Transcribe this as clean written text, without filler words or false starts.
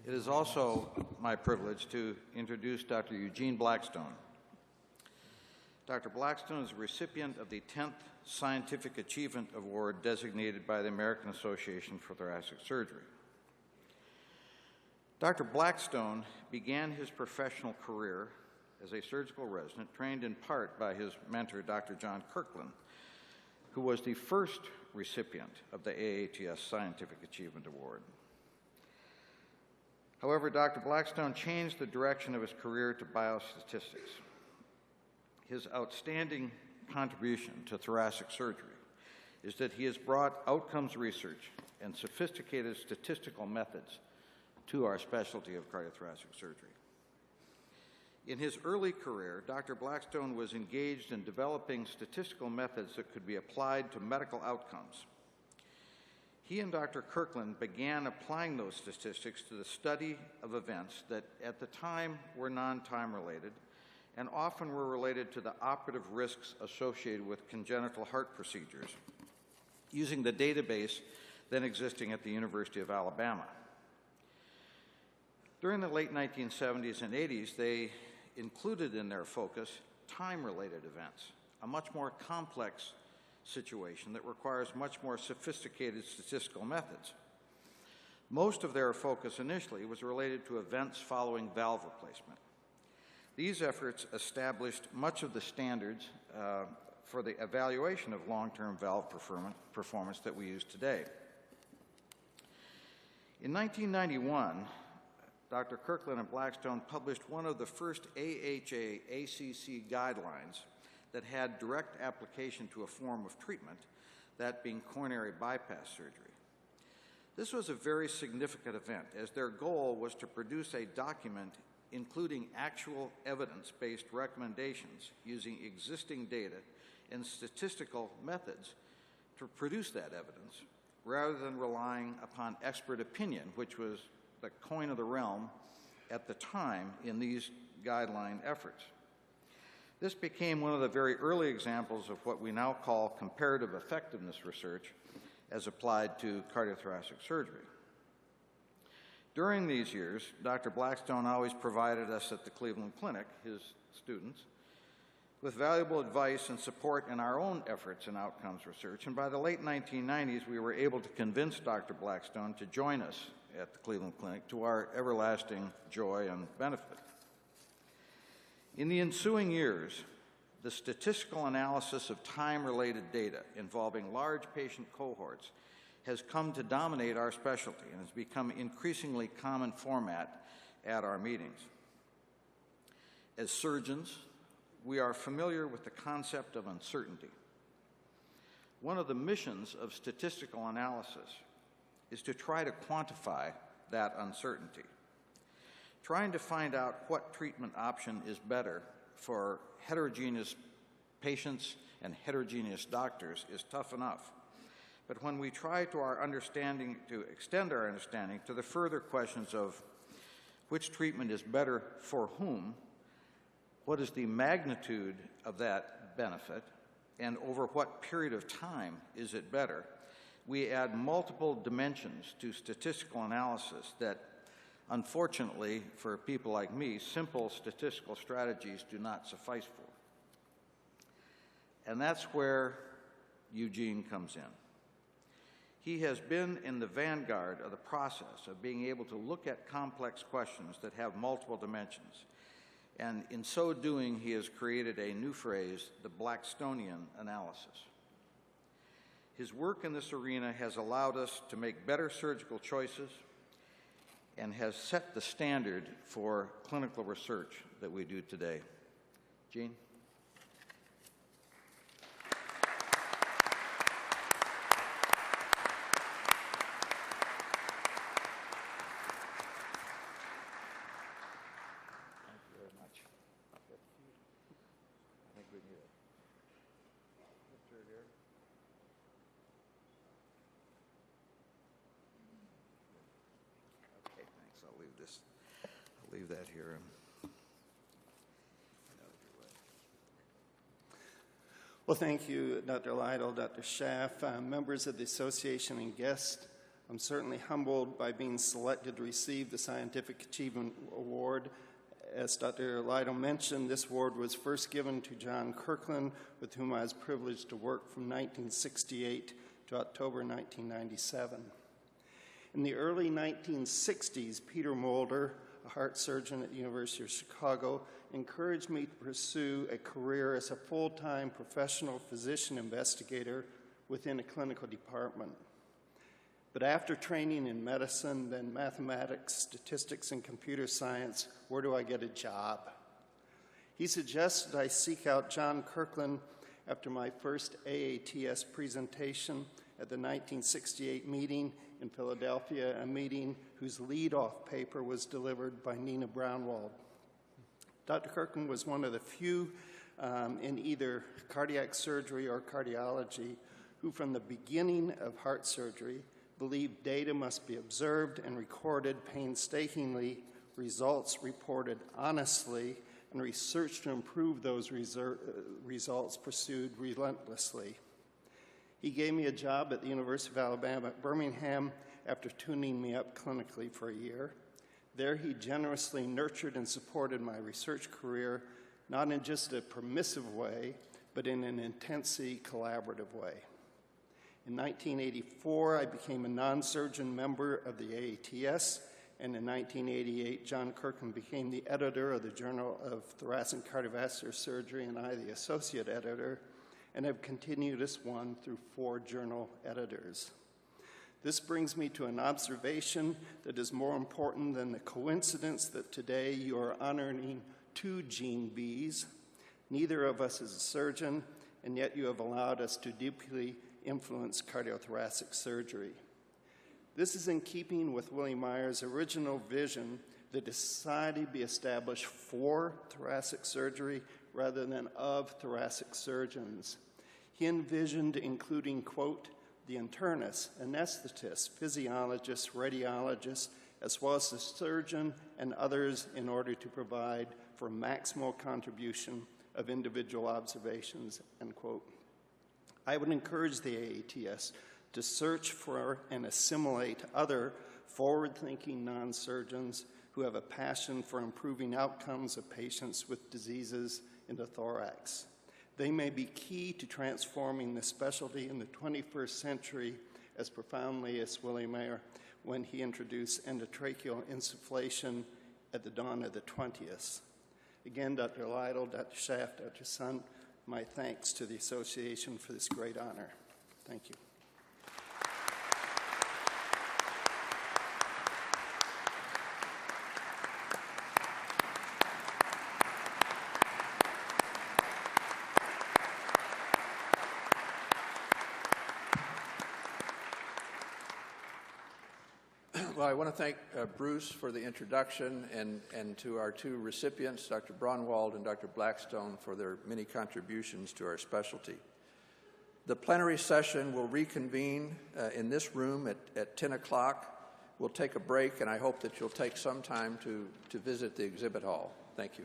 It is also my privilege to introduce Dr. Eugene Blackstone. Dr. Blackstone is a recipient of the 10th Scientific Achievement Award designated by the American Association for Thoracic Surgery. Dr. Blackstone began his professional career as a surgical resident, trained in part by his mentor, Dr. John Kirkland, who was the first recipient of the AATS Scientific Achievement Award. However, Dr. Blackstone changed the direction of his career to biostatistics. His outstanding contribution to thoracic surgery is that he has brought outcomes research and sophisticated statistical methods to our specialty of cardiothoracic surgery. In his early career, Dr. Blackstone was engaged in developing statistical methods that could be applied to medical outcomes. He and Dr. Kirkland began applying those statistics to the study of events that at the time were non-time related and often were related to the operative risks associated with congenital heart procedures, using the database then existing at the University of Alabama. During the late 1970s and 80s, they included in their focus time-related events, a much more complex situation that requires much more sophisticated statistical methods. Most of their focus initially was related to events following valve replacement. These efforts established much of the standards for the evaluation of long-term valve performance that we use today. In 1991, Dr. Kirkland and Blackstone published one of the first AHA-ACC guidelines that had direct application to a form of treatment, that being coronary bypass surgery. This was a very significant event, as their goal was to produce a document including actual evidence-based recommendations using existing data and statistical methods to produce that evidence, rather than relying upon expert opinion, which was the coin of the realm at the time in these guideline efforts. This became one of the very early examples of what we now call comparative effectiveness research as applied to cardiothoracic surgery. During these years, Dr. Blackstone always provided us at the Cleveland Clinic, his students, with valuable advice and support in our own efforts in outcomes research. And by the late 1990s, we were able to convince Dr. Blackstone to join us at the Cleveland Clinic, to our everlasting joy and benefit. In the ensuing years, the statistical analysis of time-related data involving large patient cohorts has come to dominate our specialty and has become increasingly common format at our meetings. As surgeons, we are familiar with the concept of uncertainty. One of the missions of statistical analysis is to try to quantify that uncertainty. Trying to find out what treatment option is better for heterogeneous patients and heterogeneous doctors is tough enough. But when we try to extend our understanding to the further questions of which treatment is better for whom, what is the magnitude of that benefit, and over what period of time is it better, we add multiple dimensions to statistical analysis that, unfortunately, for people like me, simple statistical strategies do not suffice for. And that's where Eugene comes in. He has been in the vanguard of the process of being able to look at complex questions that have multiple dimensions. And in so doing, he has created a new phrase, the Blackstonian analysis. His work in this arena has allowed us to make better surgical choices and has set the standard for clinical research that we do today. Gene? Thank you very much. I think we need a picture here. Okay, thanks. I'll leave that here. Well, thank you, Dr. Lytle, Dr. Schaff, members of the association and guests. I'm certainly humbled by being selected to receive the Scientific Achievement Award. As Dr. Lytle mentioned, this award was first given to John Kirkland, with whom I was privileged to work from 1968 to October 1997. In the early 1960s, Peter Mulder, a heart surgeon at the University of Chicago, encouraged me to pursue a career as a full-time professional physician investigator within a clinical department. But after training in medicine, then mathematics, statistics, and computer science, where do I get a job? He suggested I seek out John Kirkland after my first AATS presentation at the 1968 meeting in Philadelphia, a meeting whose lead-off paper was delivered by Nina Brownwald. Dr. Kirkland was one of the few in either cardiac surgery or cardiology who, from the beginning of heart surgery, believed data must be observed and recorded painstakingly, results reported honestly, and research to improve those results pursued relentlessly. He gave me a job at the University of Alabama at Birmingham after tuning me up clinically for a year. There he generously nurtured and supported my research career, not in just a permissive way, but in an intensely collaborative way. In 1984, I became a non-surgeon member of the AATS, and in 1988, John Kirkland became the editor of the Journal of Thoracic and Cardiovascular Surgery, and I the associate editor, and have continued as one through 4 journal editors. This brings me to an observation that is more important than the coincidence that today you are honoring 2 Gene Bs. Neither of us is a surgeon, and yet you have allowed us to deeply influence cardiothoracic surgery. This is in keeping with Willie Meyer's original vision that a society be established for thoracic surgery rather than of thoracic surgeons. He envisioned including, quote, the internist, anesthetist, physiologist, radiologist, as well as the surgeon and others in order to provide for maximal contribution of individual observations, end quote. I would encourage the AATS to search for and assimilate other forward-thinking non-surgeons who have a passion for improving outcomes of patients with diseases in the thorax. They may be key to transforming the specialty in the 21st century as profoundly as Willie Meyer when he introduced endotracheal insufflation at the dawn of the 20th. Again, Dr. Lytle, Dr. Schaff, Dr. Sun, my thanks to the association for this great honor. Thank you. Well, I want to thank Bruce for the introduction and to our 2 recipients, Dr. Braunwald and Dr. Blackstone, for their many contributions to our specialty. The plenary session will reconvene in this room at 10 o'clock. We'll take a break, and I hope that you'll take some time to visit the exhibit hall. Thank you.